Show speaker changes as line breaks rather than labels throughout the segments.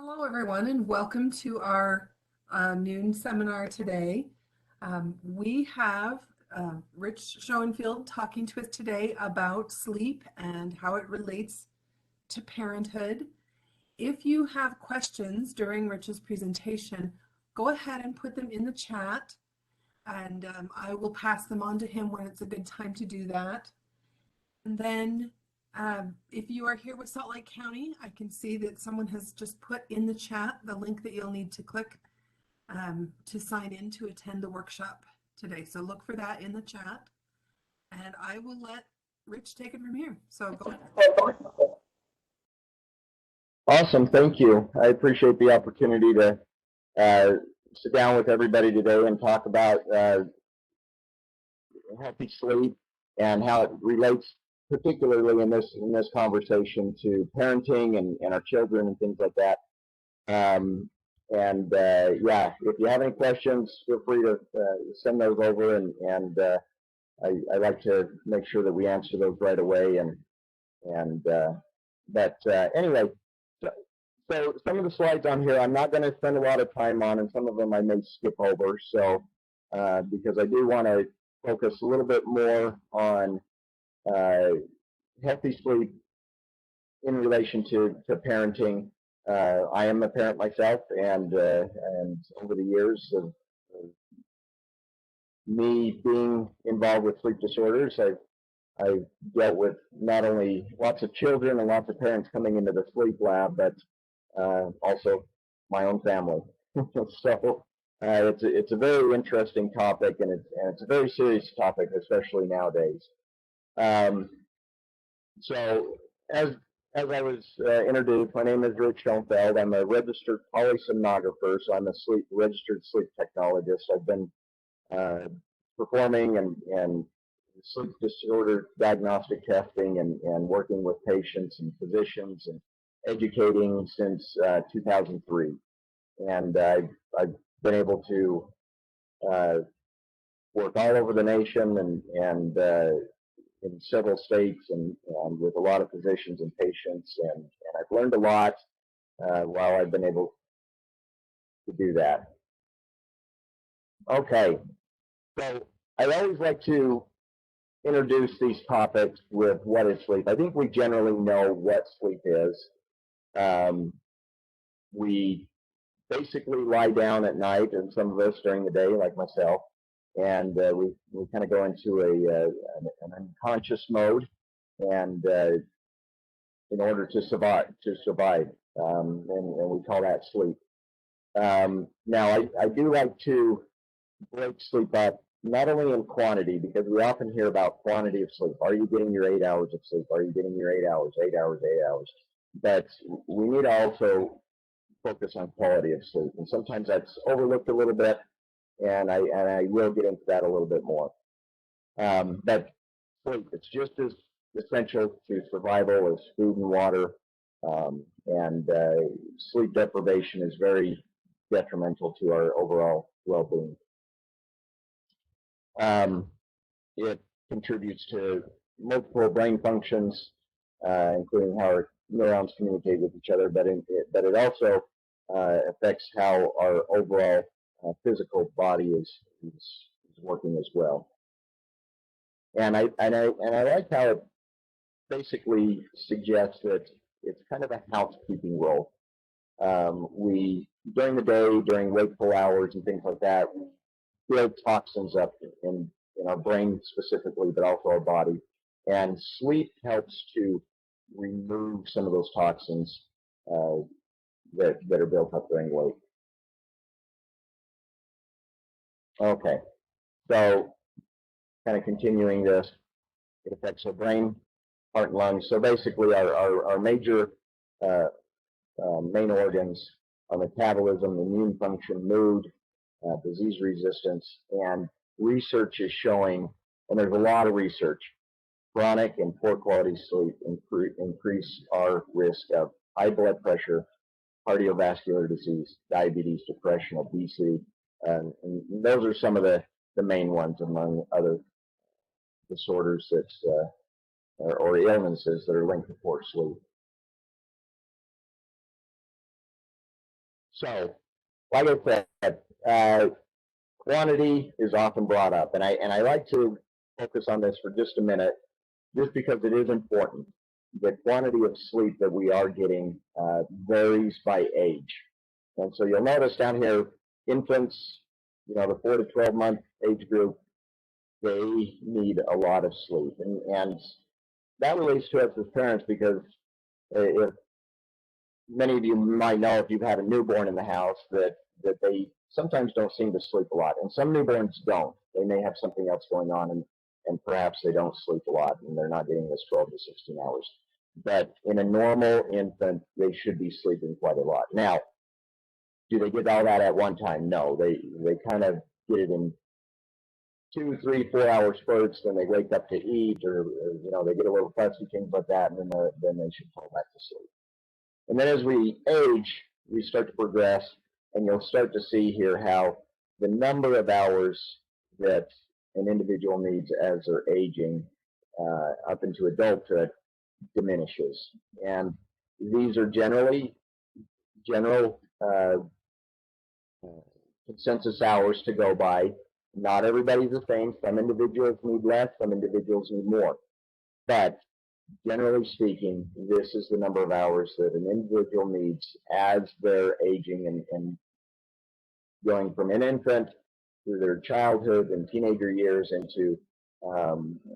Hello, everyone, and welcome to our noon seminar today. We have Rich Schoenfield talking to us today about sleep and how it relates to parenthood. If you have questions during Rich's presentation, go ahead and put them in the chat, and I will pass them on to him when it's a good time to do that. And then if you are here with Salt Lake County, I can see that someone has just put in the chat the link that you'll need to click to sign in to attend the workshop today. So look for that in the chat, and I will let Rich take it from here. So go ahead.
Awesome, thank you. I appreciate the opportunity to sit down with everybody today and talk about healthy sleep and how it relates, particularly in this conversation, to parenting and our children and things like that. Yeah, if you have any questions, feel free to send those over, and I like to make sure that we answer those right away. Anyway. So some of the slides on here, I'm not going to spend a lot of time on, and some of them I may skip over. So because I do want to focus a little bit more on healthy sleep in relation to parenting. I am a parent myself, and over the years of me being involved with sleep disorders, I've dealt with not only lots of children and lots of parents coming into the sleep lab, but also my own family. So it's a very interesting topic, and it's a very serious topic, especially nowadays. So as I was introduced, my name is Rich Schoenfeld. I'm a registered polysomnographer, so I'm a registered sleep technologist. I've been performing and sleep disorder diagnostic testing and working with patients and physicians and educating since 2003. And I've been able to work all over the nation and in several states and with a lot of physicians and patients. And I've learned a lot while I've been able to do that. Okay, so I always like to introduce these topics with what is sleep. I think we generally know what sleep is. We basically lie down at night, and some of us during the day, like myself, and we kind of go into an unconscious mode, and in order to survive, and we call that sleep. Now, I do like to break sleep up, not only in quantity, because we often hear about quantity of sleep. Are you getting your 8 hours of sleep? Are you getting your 8 hours, 8 hours, 8 hours? But we need to also focus on quality of sleep. And sometimes that's overlooked a little bit, and I will get into that a little bit more. But sleep, it's just as essential to survival as food and water. And sleep deprivation is very detrimental to our overall well-being. It contributes to multiple brain functions, including how our neurons communicate with each other, but it also affects how our overall physical body is working as well. And I like how it basically suggests that it's kind of a housekeeping role. We during the day, during wakeful hours and things like that, we build toxins up in our brain specifically, but also our body. And sleep helps to remove some of those toxins that are built up during wake. Okay, so kind of continuing this, it affects our brain, heart, and lungs. So basically, our major main organs are metabolism, immune function, mood, disease resistance, and research is showing, and there's a lot of research, chronic and poor quality sleep increase our risk of high blood pressure, cardiovascular disease, diabetes, depression, obesity, and those are some of the main ones among other disorders that or illnesses that are linked to poor sleep. So, like I said, quantity is often brought up, and I like to focus on this for just a minute, just because it is important. The quantity of sleep that we are getting varies by age, and so you'll notice down here, infants, the 4 to 12 month age group, they need a lot of sleep, and that relates to us as parents because if many of you might know, if you've had a newborn in the house, that they sometimes don't seem to sleep a lot, and some newborns don't. They may have something else going on, and perhaps they don't sleep a lot, and they're not getting this 12 to 16 hours. But in a normal infant, they should be sleeping quite a lot. Now, do they get all that at one time? No, they kind of get it in 2, 3, 4 hour spurts. Then they wake up to eat, or they get a little fussy, things like that, and then they should fall back to sleep. And then as we age, we start to progress, and you'll start to see here how the number of hours that an individual needs as they're aging up into adulthood diminishes. And these are general consensus hours to go by. Not everybody's the same. Some individuals need less, some individuals need more. But generally speaking, this is the number of hours that an individual needs as they're aging and going from an infant through their childhood and teenager years into,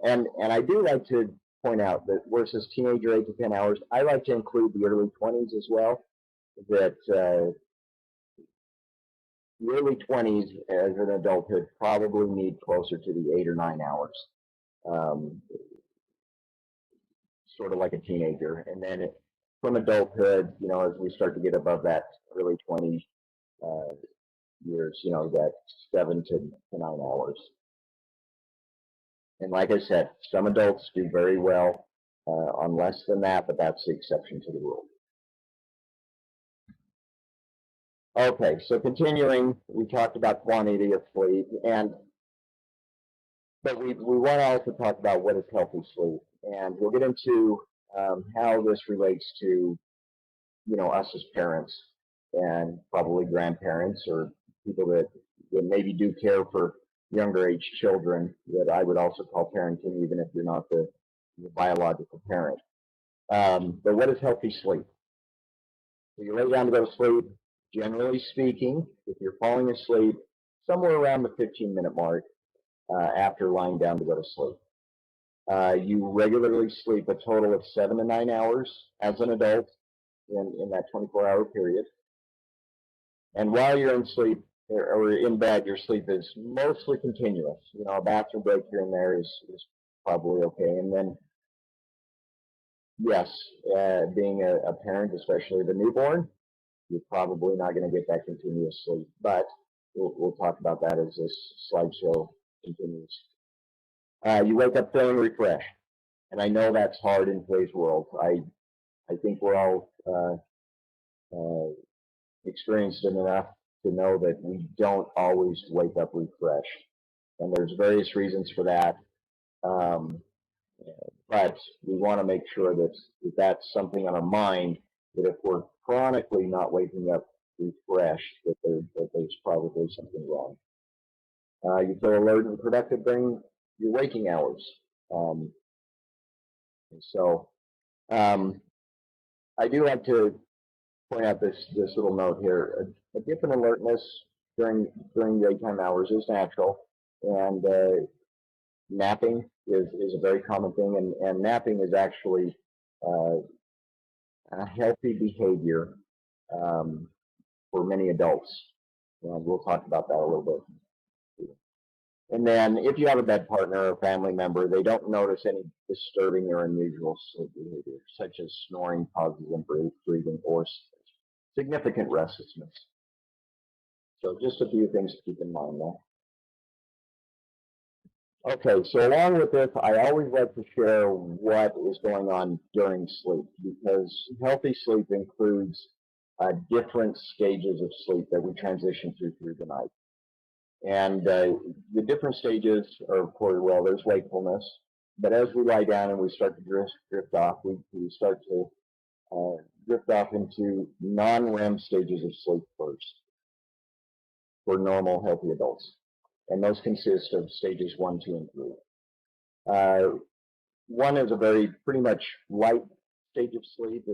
and I do like to point out that versus teenager 8 to 10 hours, I like to include the early 20s as well, that the early 20s as an adulthood probably need closer to the 8 or 9 hours. Sort of like a teenager, and then from adulthood, as we start to get above that early 20 years, that 7 to 9 hours. And like I said, some adults do very well on less than that, but that's the exception to the rule. Okay, so continuing, we talked about quantity of sleep, but we want to also talk about what is healthy sleep, and we'll get into how this relates to us as parents and probably grandparents or people that maybe do care for younger age children, that I would also call parenting, even if you're not the biological parent. But what is healthy sleep? So you lay down to go to sleep, generally speaking, if you're falling asleep, somewhere around the 15-minute mark after lying down to go to sleep. You regularly sleep a total of 7 to 9 hours as an adult in that 24-hour period. And while you're in sleep or in bed, your sleep is mostly continuous. A bathroom break here and there is probably okay. And then, yes, being a parent, especially the newborn, you're probably not going to get that continuous sleep. But we'll talk about that as this slideshow continues. You wake up feeling refreshed. And I know that's hard in today's world. I think we're all experienced enough to know that we don't always wake up refreshed. And there's various reasons for that. But we want to make sure that that's something on our mind, that if we're chronically not waking up refreshed, that there's probably something wrong. You feel alert and productive during your waking hours. And so I do like to point out this little note here. A dip in alertness during daytime hours is natural, and napping is a very common thing, and napping is actually a healthy behavior for many adults. And we'll talk about that a little bit. And then if you have a bed partner or family member, they don't notice any disturbing or unusual sleep behavior, such as snoring, pauses in breathing, or significant restlessness. So just a few things to keep in mind there. Okay, so along with this, I always like to share what is going on during sleep, because healthy sleep includes different stages of sleep that we transition through the night. And the different stages are, of course, well, there's wakefulness, but as we lie down and we start to drift off, we start to drift off into non-REM stages of sleep first for normal, healthy adults. And those consist of stages 1, 2, and 3. One is a pretty much light stage of sleep.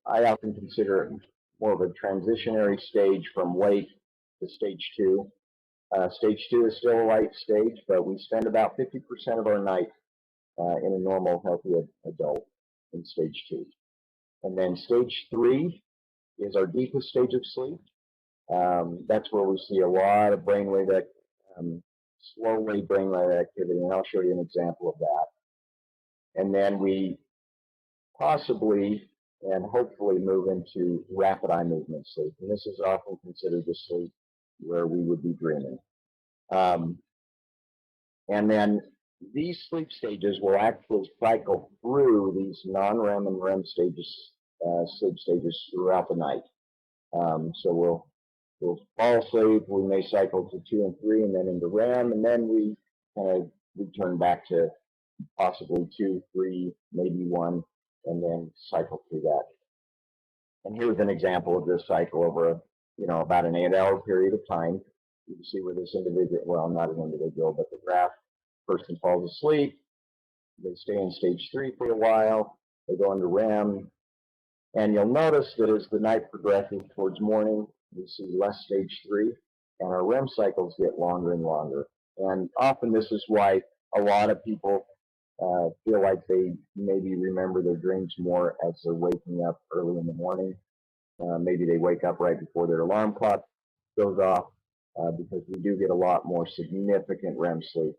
I often consider it more of a transitionary stage from wake to stage 2. Stage 2 is still a light stage, but we spend about 50% of our night in a normal, healthy adult in stage 2. And then stage 3 is our deepest stage of sleep. That's where we see a lot of brainwave, slow wave brainwave activity, and I'll show you an example of that. And then we possibly and hopefully move into rapid eye movement sleep. And this is often considered the sleep where we would be dreaming. And then these sleep stages will actually cycle through these non-REM and REM stages, sleep stages throughout the night. So we'll fall asleep, we may cycle to 2 and 3 and then into REM, and then we kind of return back to possibly 2, 3, maybe 1, and then cycle through that. And here's an example of this cycle over about an 8-hour period of time. You can see where this individual, well, not an individual, but the graph, person falls asleep, they stay in stage 3 for a while, they go into REM, and you'll notice that as the night progresses towards morning, we see less stage 3, and our REM cycles get longer and longer. And often this is why a lot of people feel like they maybe remember their dreams more as they're waking up early in the morning. Maybe they wake up right before their alarm clock goes off, because we do get a lot more significant REM sleep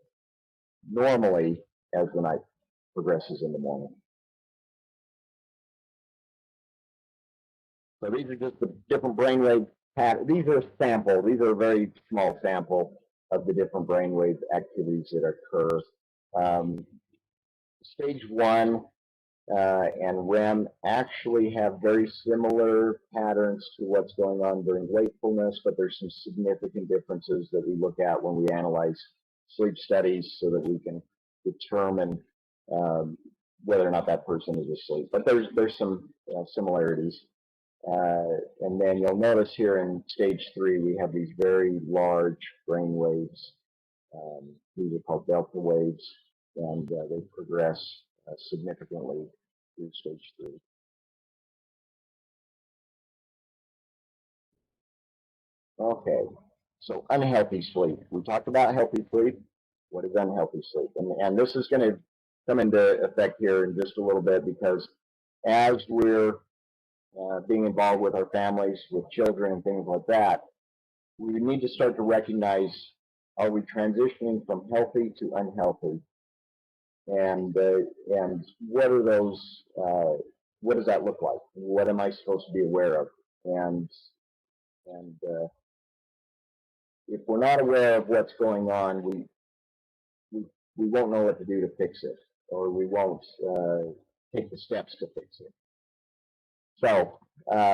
normally as the night progresses in the morning. So these are just the different brainwave patterns. These are a sample. These are a very small sample of the different brainwave activities that occur. Stage 1 and REM actually have very similar patterns to what's going on during wakefulness, but there's some significant differences that we look at when we analyze sleep studies so that we can determine whether or not that person is asleep. But there's some similarities. And then you'll notice here in stage 3, we have these very large brain waves. These are called delta waves, and they progress significantly through stage 3. Okay, so unhealthy sleep. We talked about healthy sleep. What is unhealthy sleep? And this is going to come into effect here in just a little bit, because as we're being involved with our families, with children and things like that, we need to start to recognize, are we transitioning from healthy to unhealthy? And what are those, what does that look like? What am I supposed to be aware of? And if we're not aware of what's going on, we won't know what to do to fix it, or we won't take the steps to fix it. So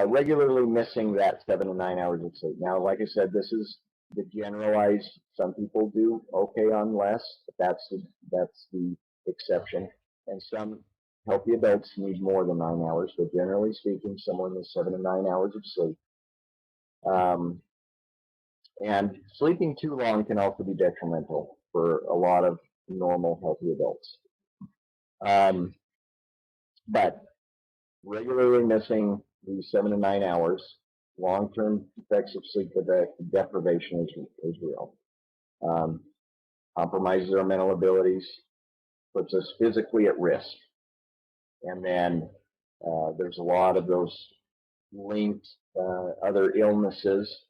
regularly missing that 7 to 9 hours of sleep. Now, like I said, this is the generalized. Some people do okay on less, but that's the exception. And some healthy adults need more than 9 hours, but generally speaking, somewhere in the 7 to 9 hours of sleep. And sleeping too long can also be detrimental for a lot of normal, healthy adults. But regularly missing these 7 to 9 hours, long-term effects of sleep deprivation is real. Compromises our mental abilities, puts us physically at risk. And then there's a lot of those linked other illnesses,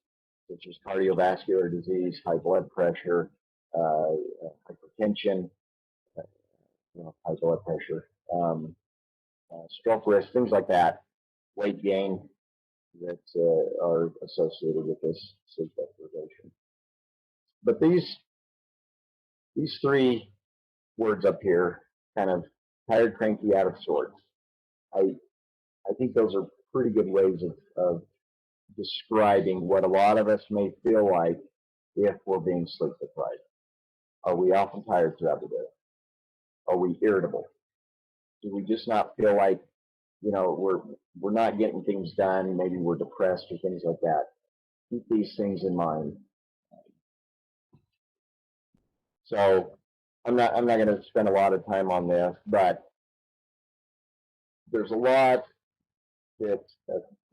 such as cardiovascular disease, high blood pressure, hypertension, high blood pressure, stroke risk, things like that, weight gain that are associated with this sleep deprivation. But these 3 words up here, kind of tired, cranky, out of sorts, I think those are pretty good ways of describing what a lot of us may feel like if we're being sleep deprived. Are we often tired throughout the day? Are we irritable? Do we just not feel like we're not getting things done. Maybe we're depressed or things like that. Keep these things in mind. So I'm not going to spend a lot of time on this, but there's a lot that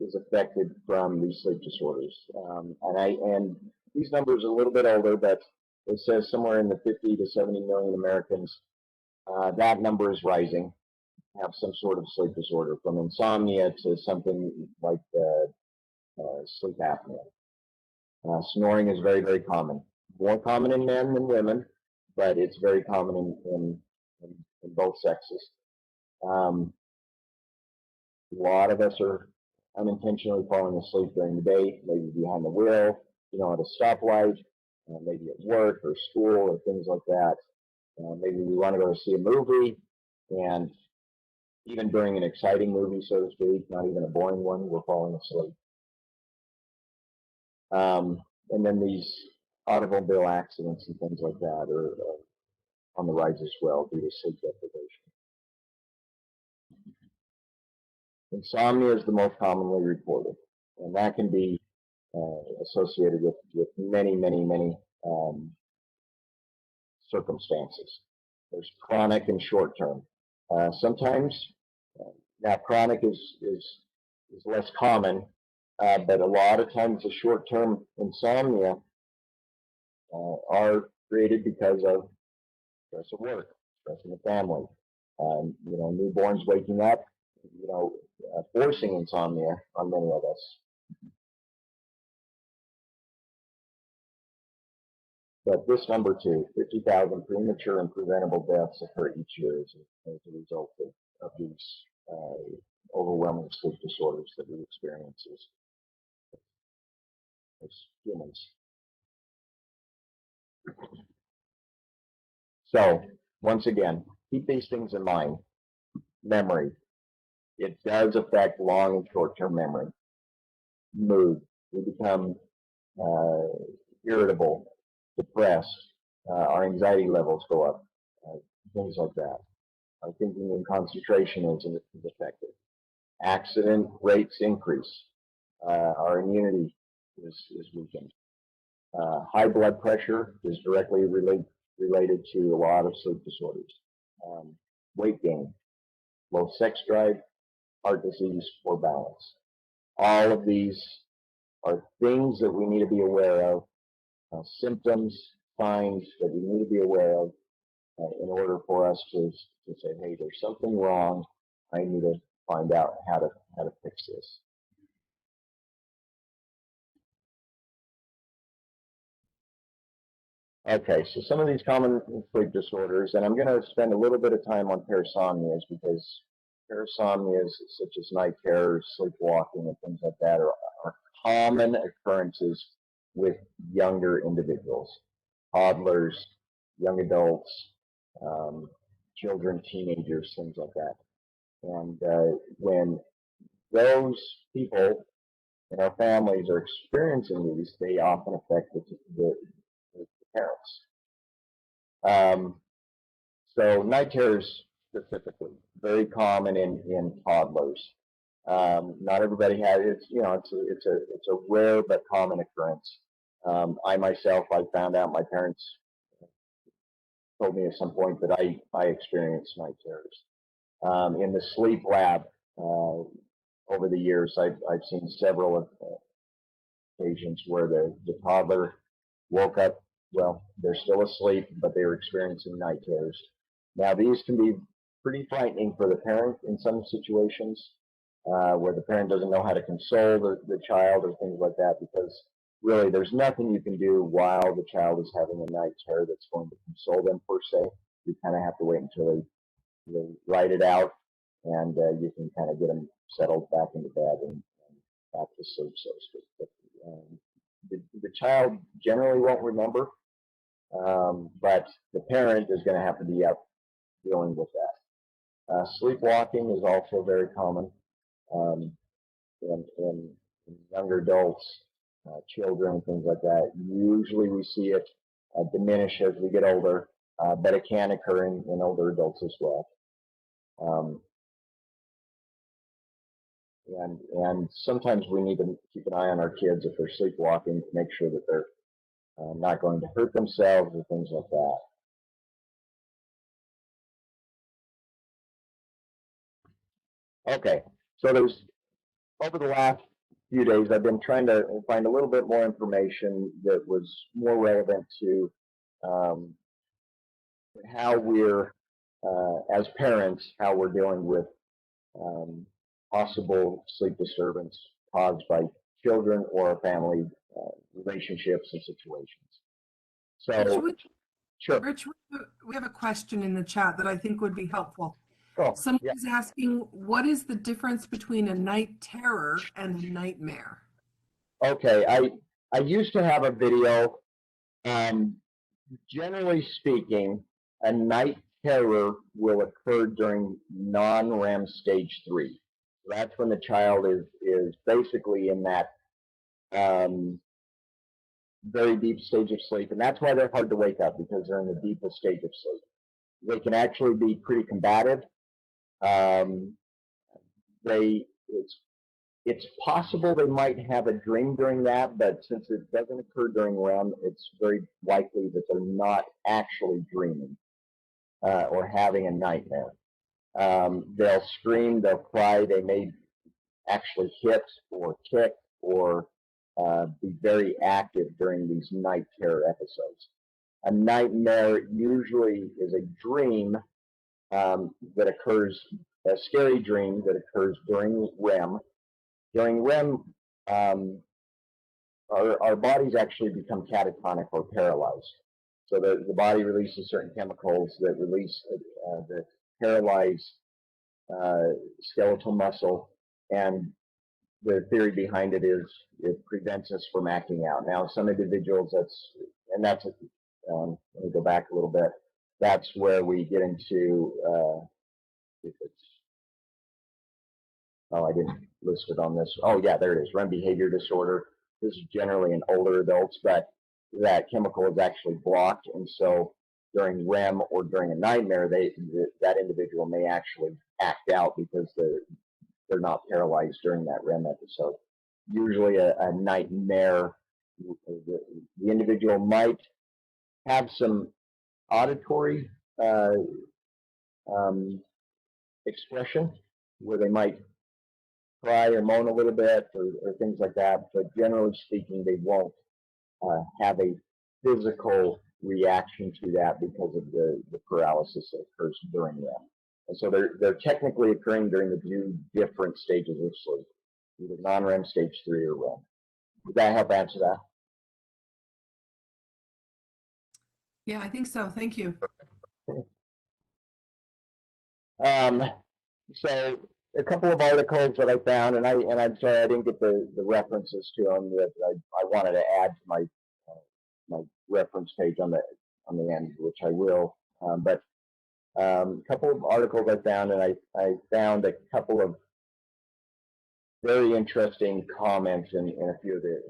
is affected from these sleep disorders. And these numbers are a little bit older, but it says somewhere in the 50 to 70 million Americans. That number is rising, have some sort of sleep disorder, from insomnia to something like sleep apnea. Snoring is very, very common. More common in men than women, but it's very common in both sexes. A lot of us are unintentionally falling asleep during the day, maybe behind the wheel, at a stoplight, maybe at work or school or things like that. Maybe we want to go see a movie, and even during an exciting movie, so to speak, not even a boring one, we're falling asleep. And then these automobile accidents and things like that are on the rise as well due to sleep deprivation. Insomnia is the most commonly reported, and that can be associated with many, many, many circumstances. There's chronic and short term. Sometimes now chronic is less common, but a lot of times the short term insomnia are created because of stress at work, stress in the family, newborns waking up, forcing insomnia on many of us. But this number too, 50,000 premature and preventable deaths occur each year as a result of these overwhelming sleep disorders that we experience as humans. So, once again, keep these things in mind. Memory. It does affect long and short-term memory. Mood. We become irritable, depressed. Our anxiety levels go up. Things like that. Our thinking and concentration is affected. Accident rates increase. Our immunity is weakened. High blood pressure is directly related to a lot of sleep disorders. Weight gain, low sex drive, heart disease, poor balance. All of these are things that we need to be aware of, symptoms, signs that we need to be aware of in order for us to say, hey, there's something wrong. I need to find out how to fix this. Okay, so some of these common sleep disorders, and I'm going to spend a little bit of time on parasomnias because parasomnias such as night terrors, sleepwalking, and things like that are common occurrences with younger individuals, toddlers, young adults, children, teenagers, things like that. And when those people in our families are experiencing these, they often affect the parents. So night terrors specifically, very common in toddlers. Not everybody has it. It's a rare but common occurrence. I myself, I found out my parents told me at some point that I experienced night terrors. In the sleep lab, over the years, I've seen several occasions where the toddler woke up. Well, they're still asleep, but they were experiencing night terrors. Now, these can be pretty frightening for the parent in some situations, where the parent doesn't know how to console the child or things like that, because really there's nothing you can do while the child is having a night terror that's going to console them per se. You kind of have to wait until they ride it out, and you can kind of get them settled back into bed and back to sleep, so to speak. But, the child generally won't remember, but the parent is going to have to be out dealing with that. Sleepwalking is also very common in younger adults, children, things like that. Usually we see it diminish as we get older, but it can occur in older adults as well. and sometimes we need to keep an eye on our kids if they're sleepwalking to make sure that they're not going to hurt themselves or things like that. Okay, so there's over the last few days, I've been trying to find a little bit more information that was more relevant to um, how we're, as parents, how we're dealing with um, possible sleep disturbance caused by children or family relationships and situations. So, sure.
Rich, we have a question in the chat that I think would be helpful.
Oh,
Someone
yeah.
is asking, what is the difference between a night terror and a nightmare?
Okay, I used to have a video. Generally speaking, a night terror will occur during non-REM stage 3. That's when the child is basically in that very deep stage of sleep, and that's why they're hard to wake up, because they're in the deepest stage of sleep. They can actually be pretty combative. Um, it's possible they might have a dream during that, but since it doesn't occur during REM, it's very likely that they're not actually dreaming or having a nightmare. They'll scream, they'll cry, they may actually hit or kick or be very active during these night terror episodes. A nightmare usually is a dream that occurs, a scary dream that occurs during REM. During REM, our bodies actually become catatonic or paralyzed. So the body releases certain chemicals that that paralyze skeletal muscle, and the theory behind it is it prevents us from acting out. Now, some individuals, let me go back a little bit. That's where we get into, I didn't list it on this. Oh, yeah, there it is, REM behavior disorder. This is generally in older adults, but that chemical is actually blocked, and so during REM or during a nightmare, that individual may actually act out because they're not paralyzed during that REM episode. Usually a nightmare, the individual might have some auditory expression where they might cry or moan a little bit or things like that, but generally speaking, they won't have a physical reaction to that because of the paralysis that occurs during REM. And so they're technically occurring during the two different stages of sleep, either non-REM stage 3 or REM. Did that help answer that?
Yeah, I think so. Thank you.
So a couple of articles that I found, and I'm sorry I didn't get the references to them that I wanted to add to my reference page on the end, which I will. But a couple of articles I found, and I found a couple of very interesting comments in a few of the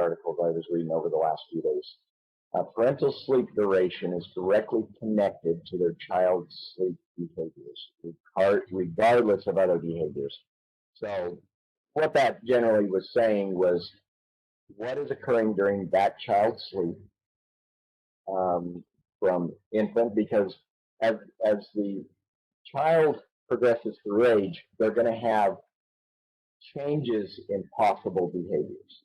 articles I was reading over the last few days. Parental sleep duration is directly connected to their child's sleep behaviors, regardless of other behaviors. So what that generally was saying was what is occurring during that child's sleep from infant, because as the child progresses through age, they're going to have changes in possible behaviors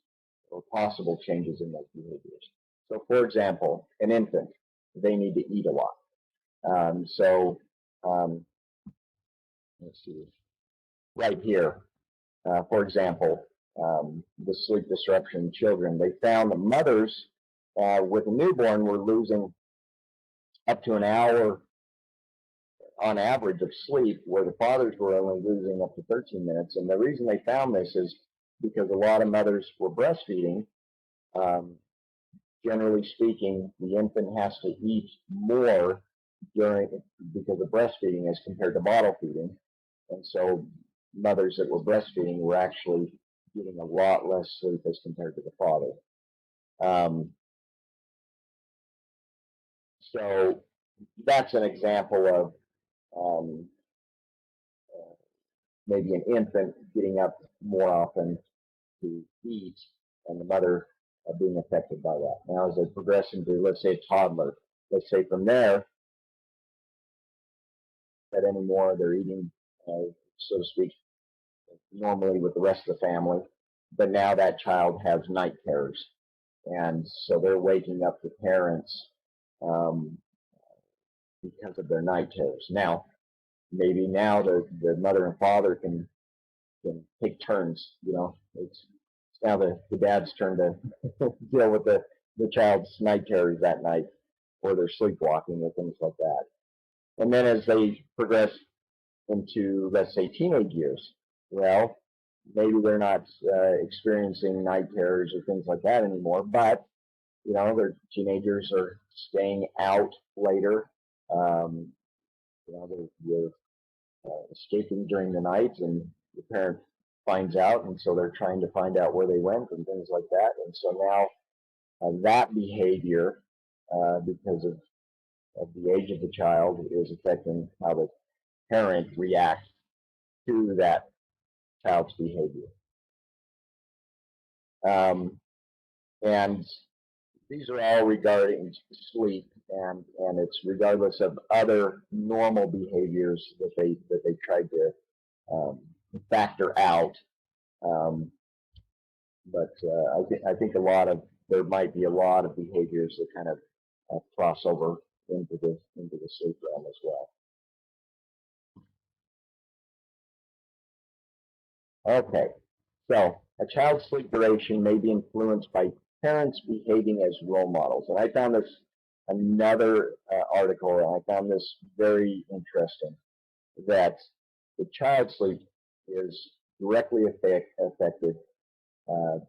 or possible changes in those behaviors. So, for example, an infant, they need to eat a lot. Let's see, right here, for example, the sleep disruption children, they found that mothers with a newborn were losing up to an hour on average of sleep, where the fathers were only losing up to 13 minutes. And the reason they found this is because a lot of mothers were breastfeeding. Generally speaking, the infant has to eat more because of breastfeeding as compared to bottle feeding. And so mothers that were breastfeeding were actually getting a lot less sleep as compared to the father. So that's an example of maybe an infant getting up more often to eat, and the mother being affected by that. Now, as they progress into, let's say, a toddler, let's say from there, that anymore, they're eating, so to speak, normally with the rest of the family, but now that child has night terrors, and so they're waking up the parents um, because of their night terrors. Now, maybe now the mother and father can take turns. It's now the dad's turn to deal with the child's night terrors that night, or they're sleepwalking or things like that. And then as they progress into, let's say, teenage years, well, maybe they're not experiencing night terrors or things like that anymore, but their teenagers are staying out later. They're escaping during the night, and the parent finds out, and so they're trying to find out where they went and things like that. And so now that behavior, because of the age of the child, is affecting how the parent reacts to that child's behavior. And these are all regarding sleep, and it's regardless of other normal behaviors that they tried to factor out. But I think there might be a lot of behaviors that kind of cross over into the sleep realm as well. Okay, so a child's sleep duration may be influenced by parents behaving as role models, and I found this another article, and I found this very interesting, that the child's sleep is directly affected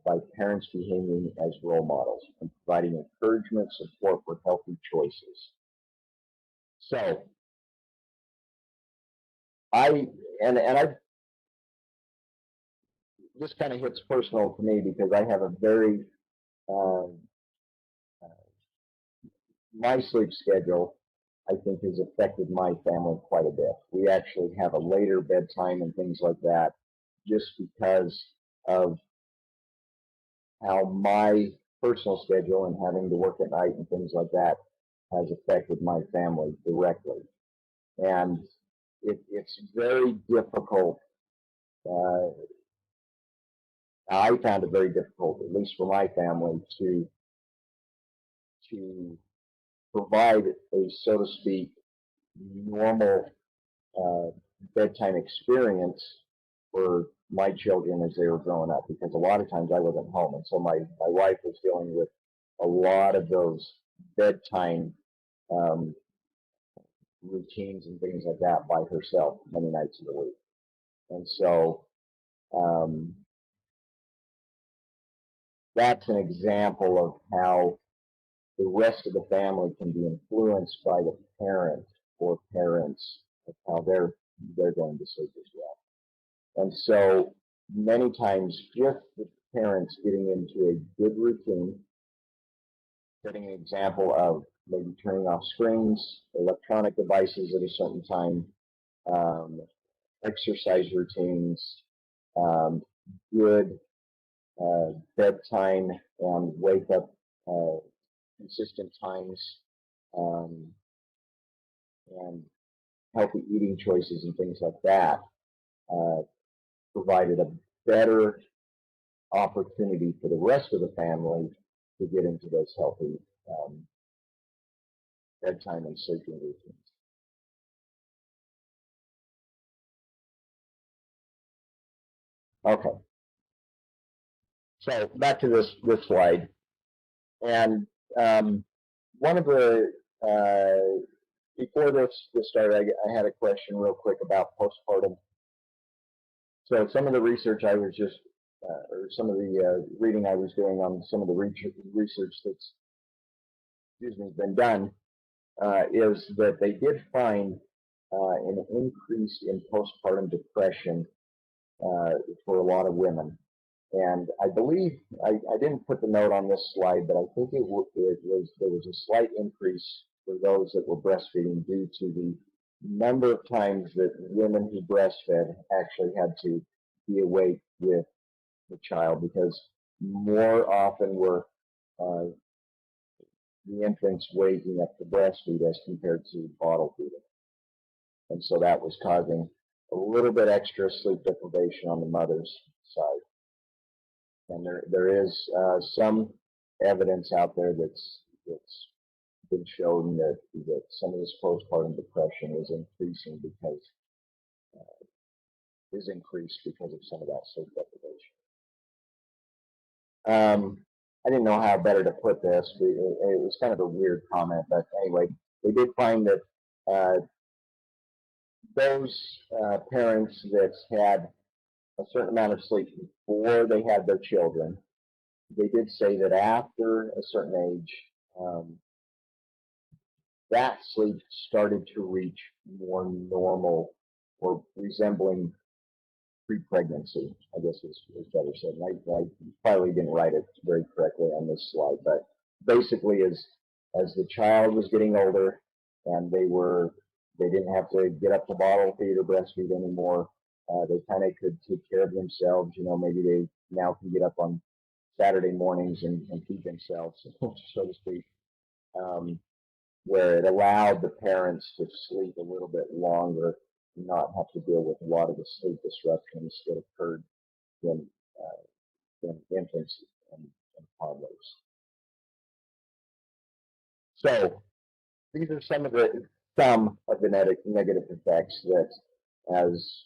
by parents behaving as role models and providing encouragement, support for healthy choices. So, this kind of hits personal to me because I have a very my sleep schedule, I think, has affected my family quite a bit. We actually have a later bedtime and things like that just because of how my personal schedule and having to work at night and things like that has affected my family directly. And it's very difficult. I found it very difficult, at least for my family, to provide a, so to speak, normal bedtime experience for my children as they were growing up, because a lot of times I wasn't home, and so my wife was dealing with a lot of those bedtime routines and things like that by herself many nights of the week. And so that's an example of how the rest of the family can be influenced by the parent or parents of how they're going to sleep as well. And so many times just the parents getting into a good routine, setting an example of maybe turning off screens, electronic devices at a certain time, exercise routines, good bedtime and wake up consistent times, and healthy eating choices and things like that provided a better opportunity for the rest of the family to get into those healthy bedtime and sleeping routines. Okay, so back to this slide, and one of the before this started, I had a question real quick about postpartum. So some of the research I was just, or some of the reading I was doing on some of the research that's, been done, is that they did find an increase in postpartum depression for a lot of women. And I believe, I didn't put the note on this slide, but I think there was a slight increase for those that were breastfeeding due to the number of times that women who breastfed actually had to be awake with the child because more often were uh, the infants waking up to breastfeed as compared to bottle feeding. And so that was causing a little bit extra sleep deprivation on the mother's side. And there is some evidence out there that's been shown that some of this postpartum depression is increasing because of some of that sleep deprivation. I didn't know how better to put this. It was kind of a weird comment, but anyway, they did find that those parents that had a certain amount of sleep before they had their children, they did say that after a certain age, that sleep started to reach more normal or resembling pre-pregnancy, I guess is better said. And I probably didn't write it very correctly on this slide, but basically as the child was getting older and they didn't have to get up to bottle feed or breastfeed anymore, they kind of could take care of themselves. Maybe they now can get up on Saturday mornings and feed themselves, so to speak, where it allowed the parents to sleep a little bit longer and not have to deal with a lot of the sleep disruptions that occurred in infants and toddlers. So these are some of the negative effects that as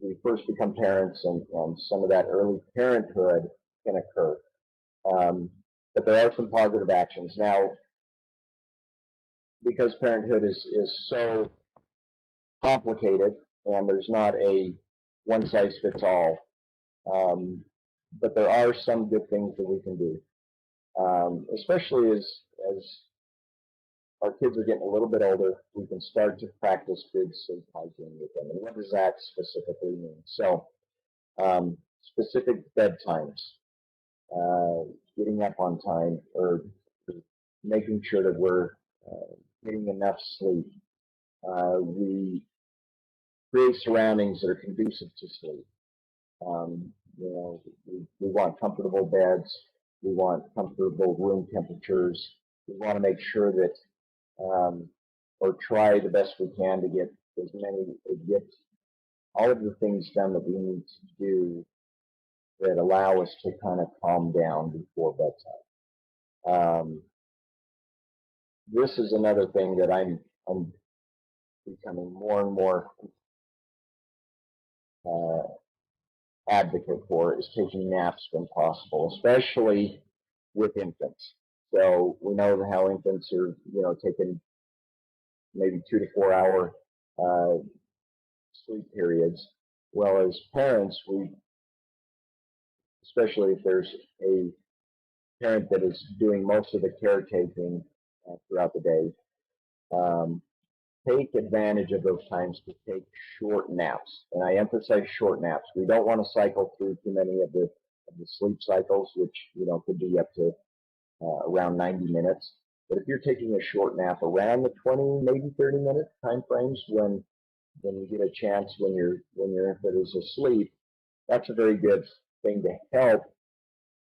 we first become parents and some of that early parenthood can occur. But there are some positive actions. Now, because parenthood is so complicated and there's not a one-size-fits-all, but there are some good things that we can do, especially as our kids are getting a little bit older. We can start to practice good sleep hygiene with them. And what does that specifically mean? So, specific bedtimes, getting up on time, or making sure that we're getting enough sleep. We create surroundings that are conducive to sleep. We want comfortable beds. We want comfortable room temperatures. We want to make sure that, or try the best we can to get all of the things done that we need to do that allow us to kind of calm down before bedtime. This is another thing that I'm becoming more and more advocate for, is taking naps when possible, especially with infants. So we know how infants are, taking maybe 2 to 4 hour sleep periods. Well, as parents, especially if there's a parent that is doing most of the caretaking throughout the day, take advantage of those times to take short naps. And I emphasize short naps. We don't want to cycle through too many of the sleep cycles, which could be up to around 90 minutes. But if you're taking a short nap around the 20, maybe 30-minute time frames, when you get a chance, when your infant is asleep, that's a very good thing to help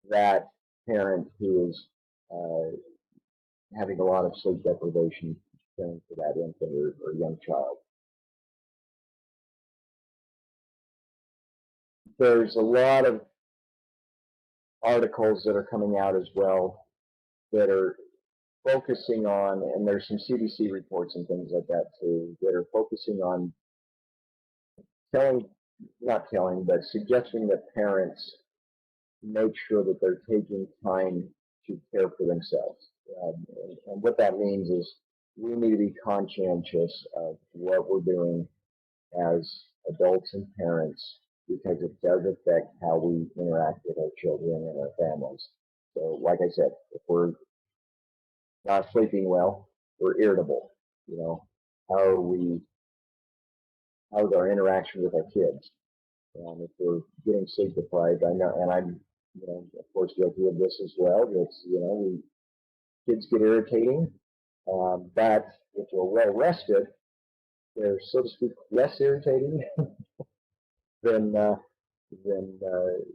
that parent who is having a lot of sleep deprivation caring for that infant or young child. There's a lot of articles that are coming out as well that are focusing on, and there's some CDC reports and things like that too, that are focusing on suggesting that parents make sure that they're taking time to care for themselves. And what that means is we need to be conscientious of what we're doing as adults and parents, because it does affect how we interact with our children and our families. So, like I said, if we're not sleeping well, we're irritable. How's our interaction with our kids? If we're getting sleep deprived, I know, and I'm, of course, guilty of this as well. Kids get irritating, but if we're well rested, they're, so to speak, less irritating than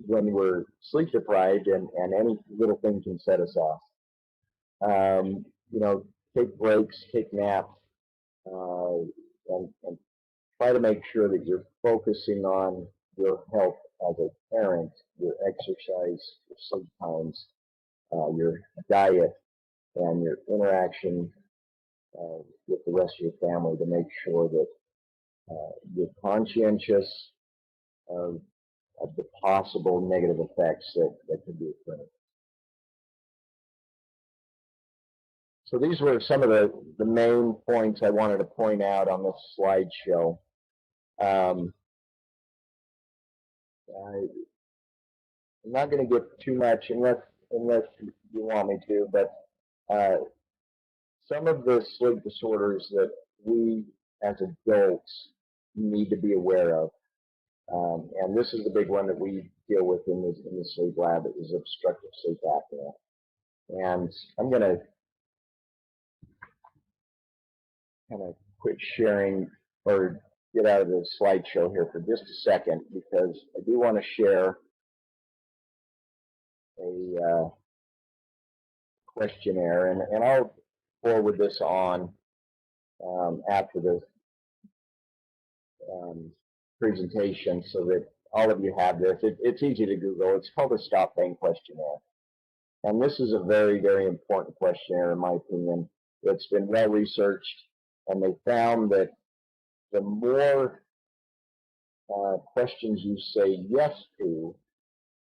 when we're sleep deprived, and any little thing can set us off. You know, take breaks, take naps, and try to make sure that you're focusing on your health as a parent, your exercise, your sleep times, your diet, and your interaction with the rest of your family to make sure that you're conscientious of the possible negative effects that could be occurring. So these were some of the main points I wanted to point out on this slideshow. I'm not going to get too much unless you want me to, but some of the sleep disorders that we as adults need to be aware of, and this is the big one that we deal with in the sleep lab, is obstructive sleep apnea. And I'm going to kind of quit sharing or get out of the slideshow here for just a second, because I do want to share a questionnaire, and I'll forward this on after the presentation so that all of you have this. It's easy to Google. It's called the Stop Pain Questionnaire. And this is a very, very important questionnaire, in my opinion. It's been well researched, and they found that the more questions you say yes to,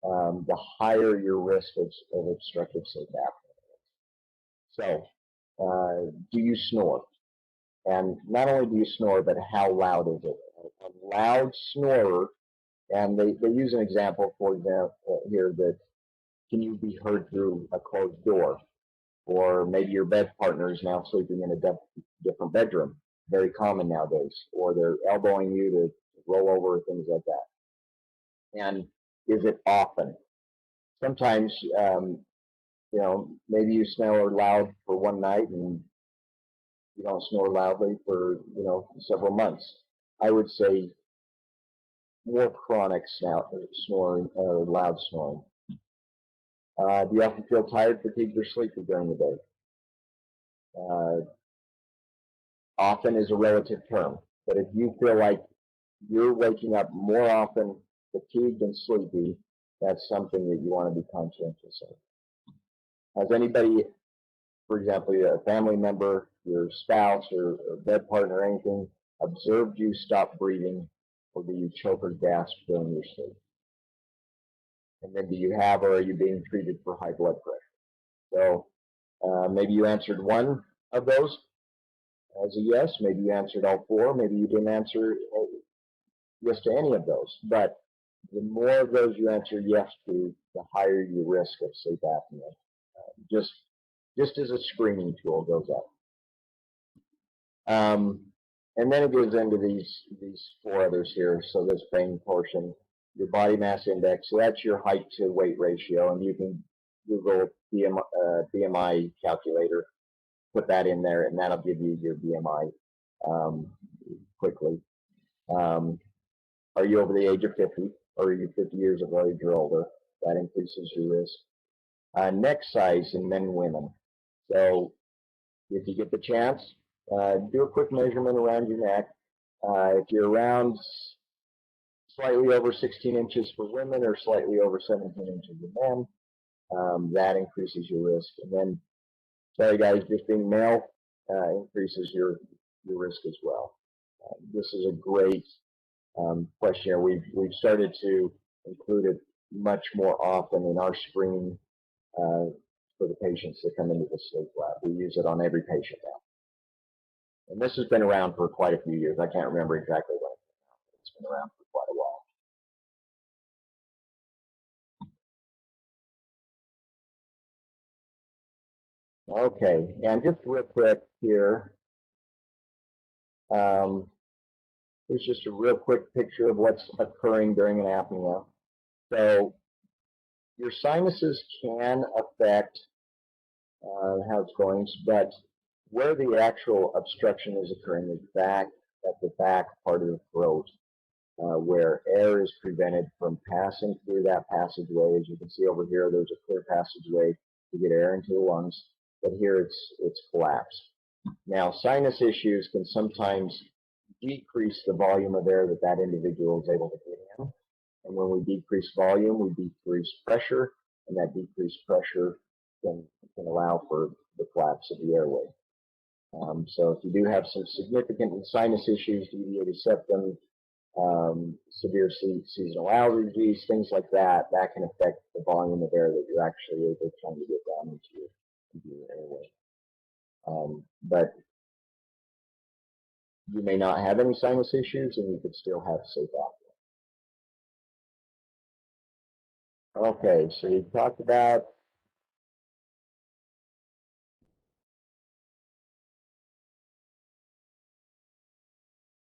the higher your risk of obstructive sleep apnea. So, do you snore? And not only do you snore, but how loud is it? A loud snorer, and they use an example, for example, here, that can you be heard through a closed door? Or maybe your bed partner is now sleeping in a different bedroom, very common nowadays, or they're elbowing you to roll over, things like that. And is it often? Sometimes, you know, maybe you snore loud for one night and you don't snore loudly for, you know, several months. I would say more chronic snoring or loud snoring. Do you often feel tired, fatigued, or sleepy during the day? Often is a relative term, but if you feel like you're waking up more often fatigued and sleepy, that's something that you want to be conscientious of. Has anybody, for example, a family member, your spouse or bed partner or anything, observed you stop breathing, or do you choke or gasp during your sleep? And then do you have, or are you being treated for high blood pressure? So maybe you answered one of those as a yes, maybe you answered all four, maybe you didn't answer yes to any of those. But the more of those you answer yes to, the higher your risk of sleep apnea. Just as a screening tool goes up. And then it goes into these four others here. So this pain portion, your body mass index, so that's your height to weight ratio, and you can Google BMI calculator, put that in there, and that'll give you your BMI quickly. Are you over the age of 50, or are you 50 years of age or older? That increases your risk. Neck size in men and women. So if you get the chance, do a quick measurement around your neck. If you're around slightly over 16 inches for women or slightly over 17 inches for men, that increases your risk. And then, sorry guys, just being male increases your risk as well. This is a great questionnaire. We've started to include it much more often in our screening for the patients that come into the sleep lab. We use it on every patient now. And this has been around for quite a few years. I can't remember exactly when it came out, but it's been around for quite a while. Okay, and just real quick here, here's just a real quick picture of what's occurring during an apnea. So your sinuses can affect how it's going, but where the actual obstruction is occurring is back at the back part of the throat, where air is prevented from passing through that passageway. As you can see over here, there's a clear passageway to get air into the lungs, but here it's collapsed. Now, sinus issues can sometimes decrease the volume of air that individual is able to get in. And when we decrease volume, we decrease pressure, and that decreased pressure can allow for the collapse of the airway. So if you do have some significant sinus issues, deviated septum, severe seasonal allergies, things like that, that can affect the volume of air that you're actually able trying to get down into your airway. But you may not have any sinus issues, and you could still have sleep apnea. Okay, so you talked about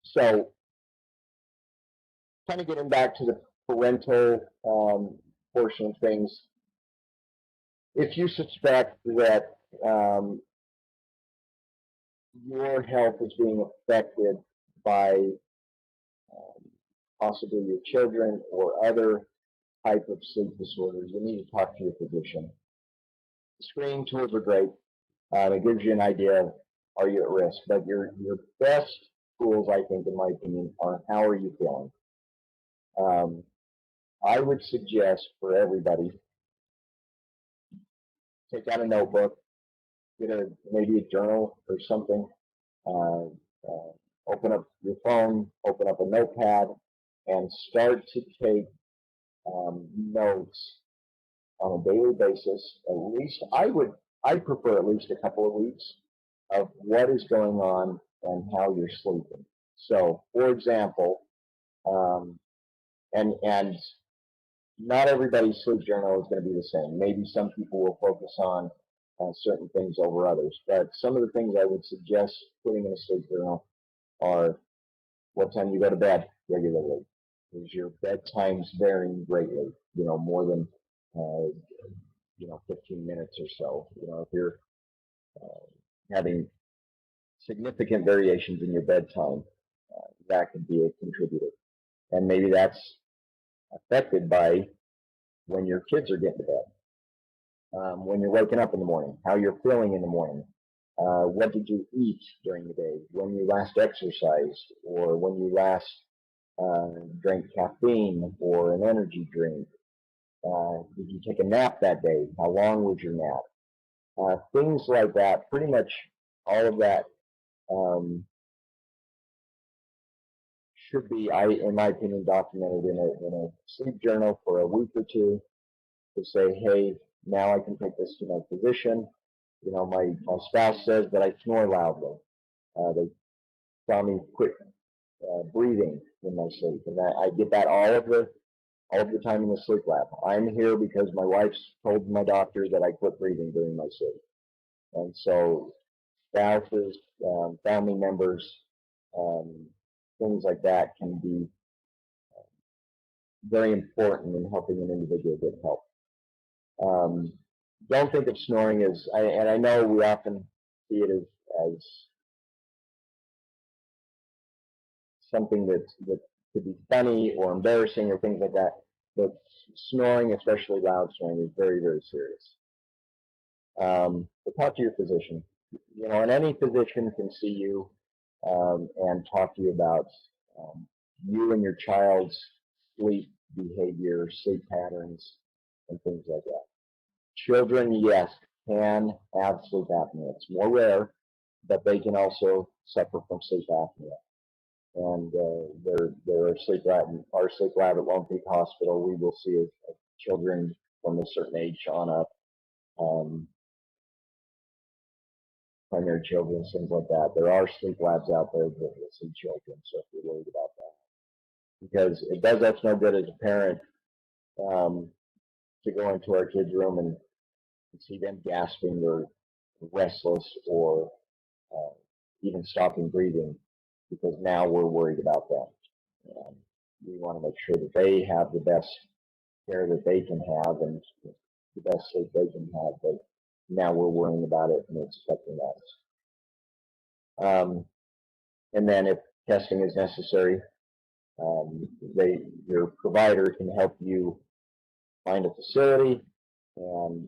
so kind of getting back to the parental portion of things. If you suspect that your health is being affected by possibly your children or other type of sleep disorders, you need to talk to your physician. Screening tools are great. It gives you an idea of are you at risk, but your best tools, I think, in my opinion, are how are you feeling. I would suggest for everybody, take out a notebook, get maybe a journal or something, open up your phone, open up a notepad, and start to take notes on a daily basis. At least I prefer at least a couple of weeks of what is going on and how you're sleeping. So, for example, and not everybody's sleep journal is going to be the same. Maybe some people will focus on certain things over others. But some of the things I would suggest putting in a sleep journal are what time you go to bed regularly. Is your bedtimes varying greatly? More than 15 minutes or so. If you're having significant variations in your bedtime, that could be a contributor. And maybe that's affected by when your kids are getting to bed, when you're waking up in the morning, how you're feeling in the morning, what did you eat during the day, when you last exercised, or when you last drank caffeine or an energy drink. Did you take a nap that day? How long was your nap? Things like that. Pretty much all of that should be, in my opinion, documented in a sleep journal for a week or two to say, hey, now I can take this to my physician. My spouse says that I snore loudly. They tell me quit breathing in my sleep, and I get that all of the time in the sleep lab. I'm here because my wife's told my doctor that I quit breathing during my sleep. And so spouses, family members, things like that can be very important in helping an individual get help. Don't think of snoring as, and I know we often see it as something that could be funny or embarrassing or things like that, but snoring, especially loud snoring, is very, very serious. But talk to your physician. And any physician can see you and talk to you about you and your child's sleep behavior, sleep patterns, and things like that. Children, yes, can have sleep apnea. It's more rare, but they can also suffer from sleep apnea. And there are our sleep lab at Lone Peak Hospital, we will see children from a certain age on up, primary children, things like that. There are sleep labs out there that will see children, so if you're worried about that. Because it does us no good as a parent to go into our kids' room and see them gasping or restless or even stopping breathing, because now we're worried about them. And we want to make sure that they have the best care that they can have and the best sleep they can have, but now we're worrying about it and it's affecting us. And then if testing is necessary, your provider can help you find a facility and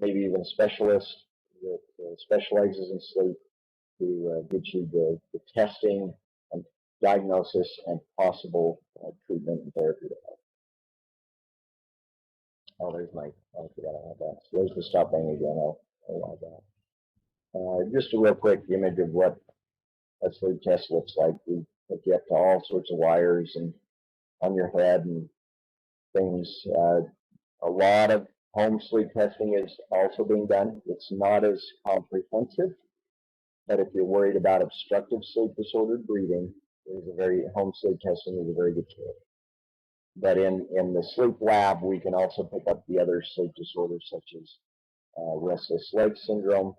maybe even a specialist that specializes in sleep to get you the testing and diagnosis and possible treatment and therapy to help. Oh, there's my, I forgot I had that. So there's the stop bang again. I'll like that. Just a real quick image of what a sleep test looks like. We hook you up to all sorts of wires and on your head and things. A lot of home sleep testing is also being done. It's not as comprehensive, but if you're worried about obstructive sleep disordered breathing, home sleep testing is a very good tool. But in the sleep lab, we can also pick up the other sleep disorders such as restless leg syndrome,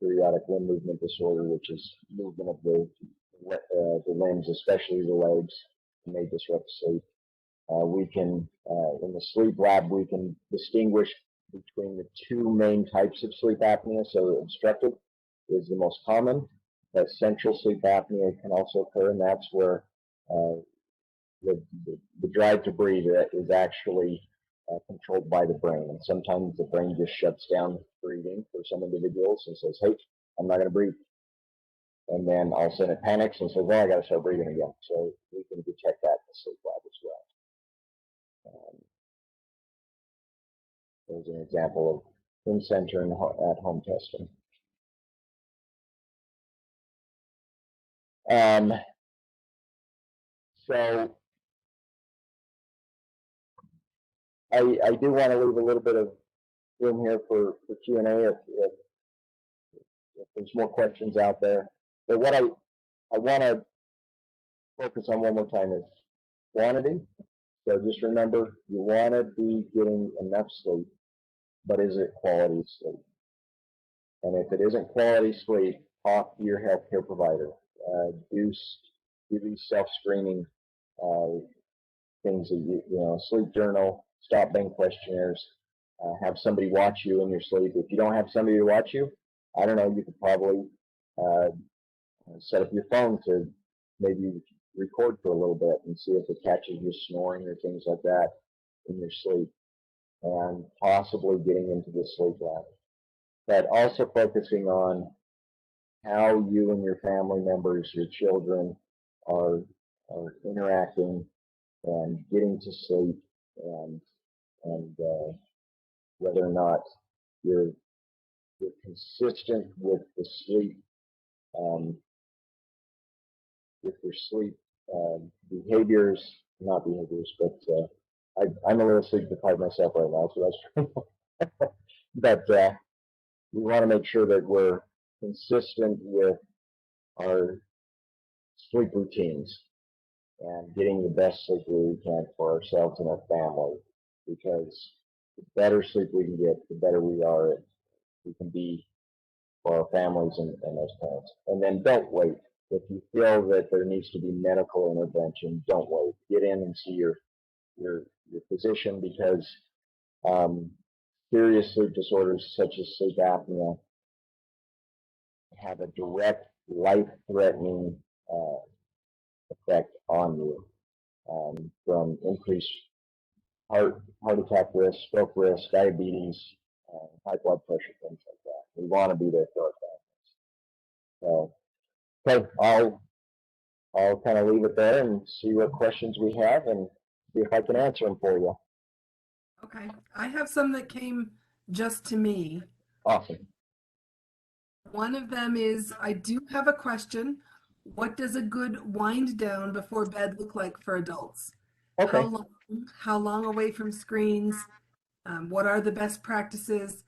periodic limb movement disorder, which is movement of the limbs, especially the legs, and they disrupt sleep. We can, in the sleep lab, we can distinguish between the two main types of sleep apnea. So obstructive is the most common, but central sleep apnea can also occur, and that's where the drive to breathe is actually controlled by the brain. And sometimes the brain just shuts down breathing for some individuals and says, hey, I'm not going to breathe. And then all of a sudden it panics and says, well, I got to start breathing again. So we can detect that in the sleep lab as well. There's an example of in-center and at-home testing. So I do want to leave a little bit of room here for Q&A if there's more questions out there. But what I want to focus on one more time is quantity. So just remember, you want to be getting enough sleep, but is it quality sleep? And if it isn't quality sleep, talk to your healthcare provider. Do these self-screening things that sleep journal, stop bang questionnaires, have somebody watch you in your sleep. If you don't have somebody to watch you, I don't know, you could probably set up your phone to maybe record for a little bit and see if it catches you snoring or things like that in your sleep, and possibly getting into the sleep lab. But also focusing on how you and your family members, your children, are interacting and getting to sleep, and whether or not you're consistent with the sleep, with your sleep behaviors, not behaviors, but I'm a little sleep deprived myself right now, so that's true. But we want to make sure that we're consistent with our sleep routines and getting the best sleep we can for ourselves and our family, because the better sleep we can get, the better we can be for our families and as parents. And then don't wait. If you feel that there needs to be medical intervention, don't wait. Get in and see your physician, because serious sleep disorders such as sleep apnea have a direct life-threatening effect on you, from increased heart attack risk, stroke risk, diabetes, high blood pressure, things like that. We want to be there for our families. So, I'll kind of leave it there and see what questions we have and see if I can answer them for you.
Okay, I have some that came just to me.
Awesome.
One of them is, I do have a question. What does a good wind down before bed look like for adults?
Okay.
How long away from screens? What are the best practices?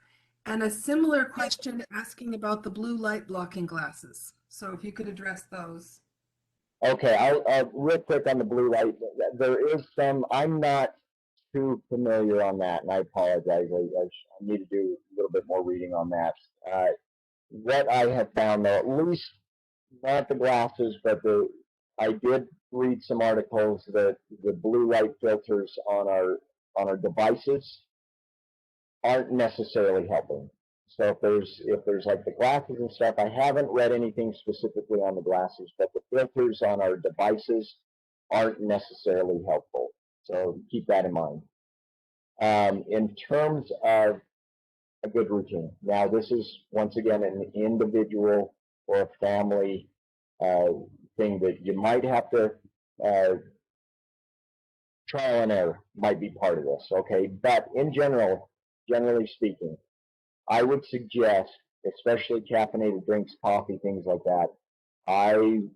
And a similar question asking about the blue light blocking glasses. So if you could address those.
Okay, I'll real quick on the blue light. There is some, I'm not too familiar on that, and I apologize. I need to do a little bit more reading on that. What I have found, though, at least not the glasses, but I did read some articles that the blue light filters on our devices aren't necessarily helping. So if there's like the glasses and stuff, I haven't read anything specifically on the glasses, but the filters on our devices aren't necessarily helpful. So keep that in mind. In terms of a good routine, now this is once again an individual or a family thing that you might have to trial and error might be part of this. Okay, but in general, generally speaking, I would suggest, especially caffeinated drinks, coffee, things like that. And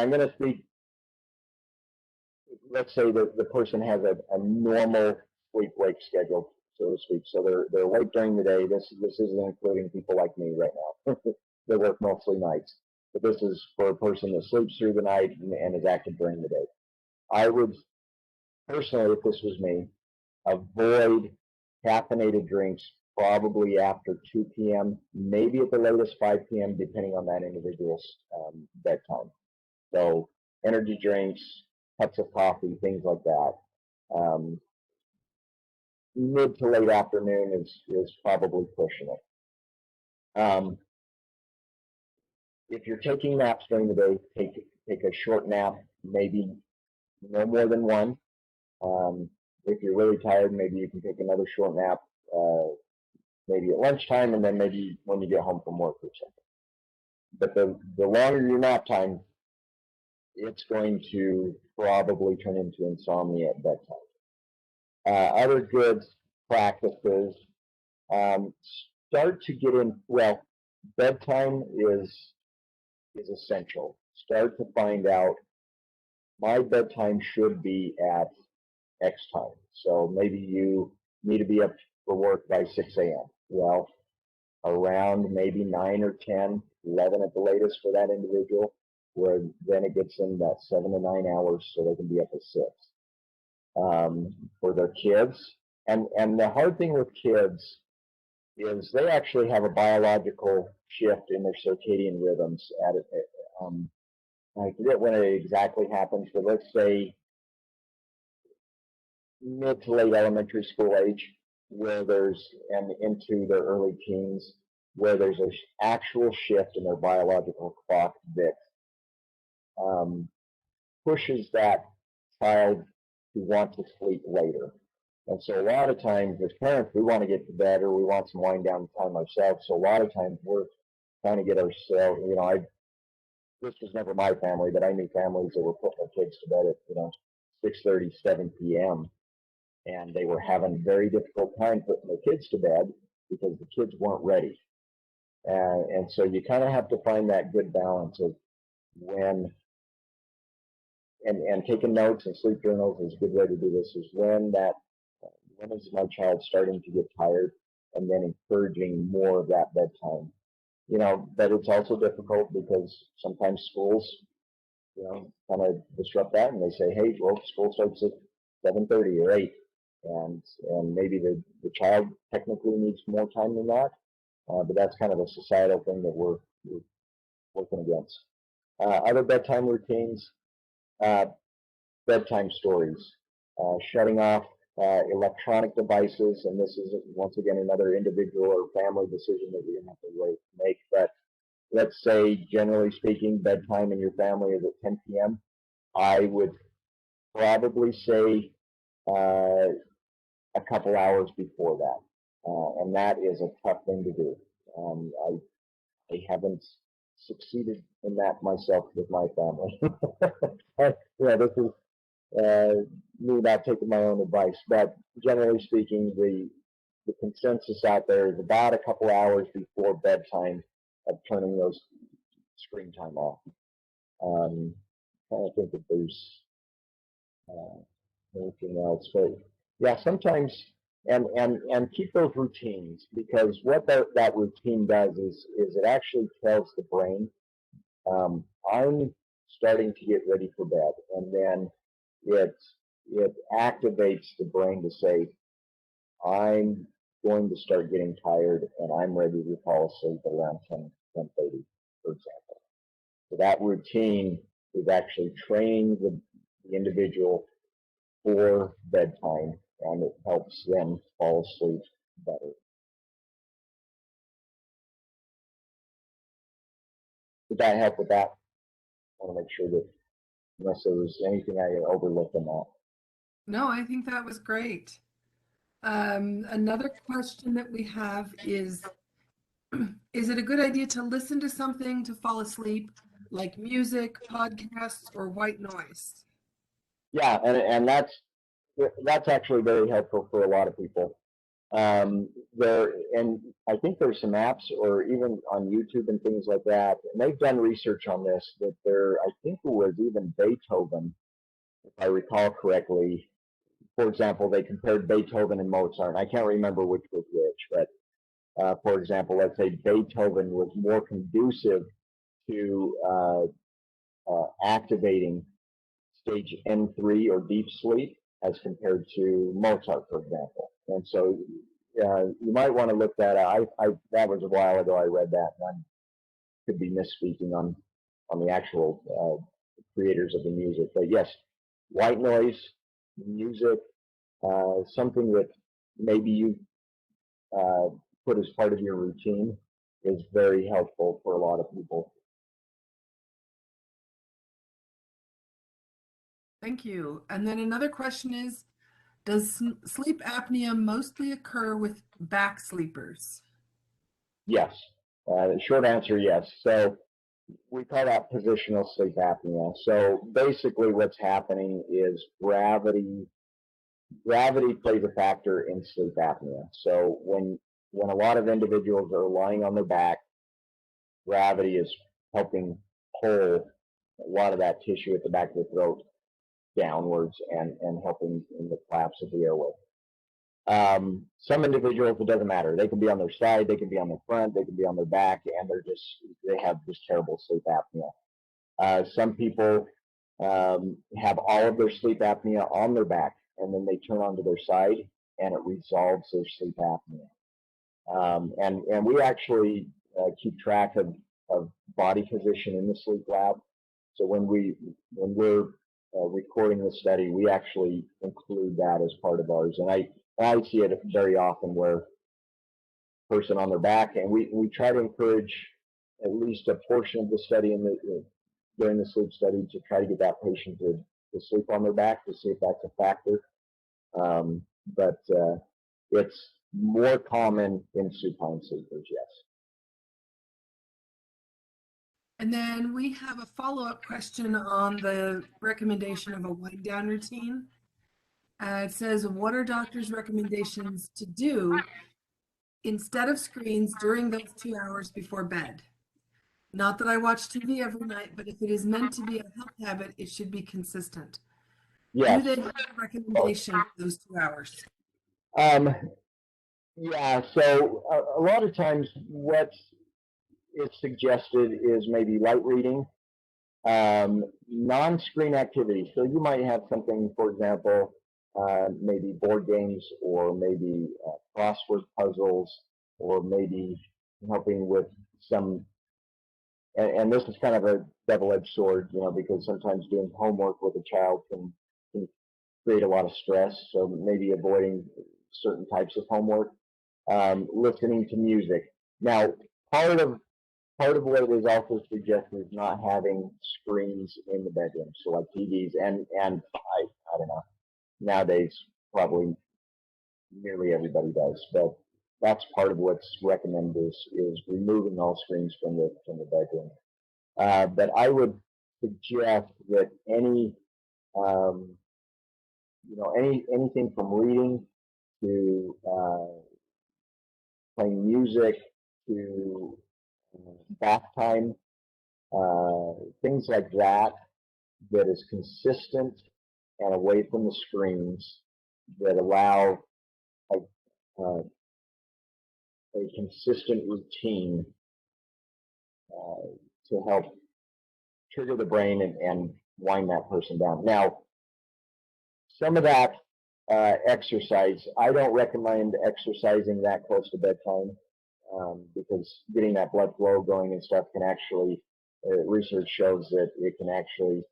I'm going to speak. Let's say that the person has a normal sleep-wake schedule, so to speak. So they're awake during the day. This isn't including people like me right now. They work mostly nights, but this is for a person that sleeps through the night and is active during the day. I would personally, if this was me, avoid caffeinated drinks probably after 2 p.m., maybe at the latest 5 p.m., depending on that individual's bedtime. So energy drinks, cups of coffee, things like that. Mid to late afternoon is probably pushing it. If you're taking naps during the day, take a short nap, maybe no more than one. If you're really tired, maybe you can take another short nap, maybe at lunchtime, and then maybe when you get home from work or something. But the longer your nap time, it's going to probably turn into insomnia at bedtime. Other good practices, start to get in, well, bedtime is essential. Start to find out my bedtime should be at X time. So maybe you need to be up for work by 6 a.m. Well, around maybe 9 or 10, 11 at the latest for that individual, where then it gets in that 7 to 9 hours so they can be up at 6. For their kids, and the hard thing with kids is they actually have a biological shift in their circadian rhythms I forget when it exactly happens, but let's say mid to late elementary school age, where and into their early teens, where there's an actual shift in their biological clock that pushes that child to want to sleep later. And so a lot of times as parents, we want to get to bed or we want some wind down time ourselves. So a lot of times we're trying to get ourselves, this was never my family, but I knew families that were putting their kids to bed at, 6:30, 7 p.m. And they were having a very difficult time putting their kids to bed because the kids weren't ready. And so you kind of have to find that good balance of when, and taking notes and sleep journals is a good way to do this, is when is my child starting to get tired, and then encouraging more of that bedtime. But it's also difficult because sometimes schools, kind of disrupt that, and they say, hey, well, school starts at 7:30 or 8, and maybe the child technically needs more time than that, but that's kind of a societal thing that we're working against. Other bedtime routines, bedtime stories, shutting off electronic devices, and this is once again another individual or family decision that you're going to have to make. But let's say, generally speaking, bedtime in your family is at 10 p.m. I would probably say a couple hours before that, and that is a tough thing to do. I haven't succeeded in that myself with my family. This is me not taking my own advice, but generally speaking, the consensus out there is about a couple hours before bedtime of turning those screen time off. I think that there's anything else, but yeah, sometimes and keep those routines, because what that routine does is it actually tells the brain, I'm starting to get ready for bed, and then it activates the brain to say, I'm going to start getting tired and I'm ready to fall asleep at around 10:30, for example. So that routine is actually training the individual for bedtime and it helps them fall asleep better. Did that help with that? I want to make sure that unless there was anything I overlooked in that.
No, I think that was great. Another question that we have is it a good idea to listen to something to fall asleep, like music, podcasts, or white noise?
Yeah, and that's actually very helpful for a lot of people. And I think there's some apps or even on YouTube and things like that, and they've done research on this, that I think it was even Beethoven, if I recall correctly. For example, they compared Beethoven and Mozart, and I can't remember which was which, but for example, let's say Beethoven was more conducive to activating stage N3 or deep sleep as compared to Mozart, for example. And so you might want to look that up. That was a while ago I read that, and I could be misspeaking on the actual creators of the music. But yes, white noise, music, something that maybe you put as part of your routine is very helpful for a lot of people.
Thank you. And then another question is, does sleep apnea mostly occur with back sleepers?
Yes. Short answer, yes. So we call that positional sleep apnea. So basically what's happening is gravity plays a factor in sleep apnea. So when a lot of individuals are lying on their back, gravity is helping pull a lot of that tissue at the back of the throat downwards and helping in the collapse of the airway. Some individuals, it doesn't matter. They can be on their side, they can be on their front, they can be on their back, and they have this terrible sleep apnea. Some people have all of their sleep apnea on their back, and then they turn onto their side, and it resolves their sleep apnea. And we actually keep track of body position in the sleep lab. So when we're recording the study, we actually include that as part of ours. And I see it very often where person on their back, and we try to encourage at least a portion of the study during the sleep study to try to get that patient to sleep on their back to see if that's a factor. But it's more common in supine sleepers, yes.
And then we have a follow-up question on the recommendation of a wind down routine. It says, what are doctors' recommendations to do instead of screens during those 2 hours before bed? Not that I watch TV every night, but if it is meant to be a health habit, it should be consistent.
Yes.
Do they have a recommendation for those 2 hours?
Yeah, so a lot of times what is suggested is maybe light reading, non-screen activities. So you might have something, for example, maybe board games or maybe crossword puzzles or maybe helping with some, and this is kind of a double-edged sword, because sometimes doing homework with a child can create a lot of stress. So maybe avoiding certain types of homework, listening to music. Now, part of what it is also suggested is not having screens in the bedroom, so like TVs, and I don't know, nowadays probably nearly everybody does, but that's part of what's recommended is removing all screens from the bedroom. But I would suggest that anything from reading to playing music to bath time, things like that is consistent and away from the screens that allow a consistent routine to help trigger the brain and wind that person down. Now, some of that exercise, I don't recommend exercising that close to bedtime because getting that blood flow going and stuff can actually, research shows that it can actually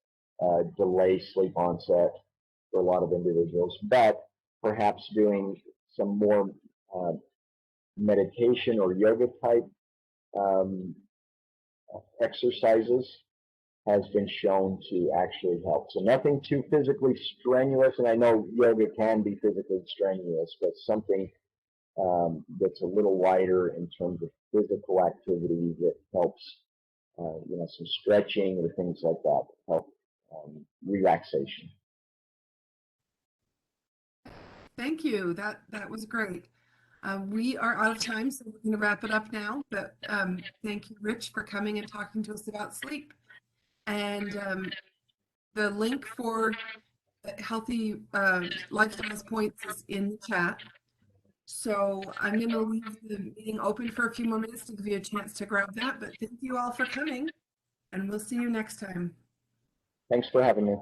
delay sleep onset for a lot of individuals. But perhaps doing some more meditation or yoga type um, exercises has been shown to actually help. So nothing too physically strenuous, and I know yoga can be physically strenuous, but something that's a little lighter in terms of physical activity that helps, some stretching or things like that help relaxation.
Thank you. That was great. We are out of time, so we're going to wrap it up now. But thank you, Rich, for coming and talking to us about sleep. And the link for healthy lifestyles points is in the chat. So I'm going to leave the meeting open for a few more minutes to give you a chance to grab that. But thank you all for coming, and we'll see you next time.
Thanks for having me.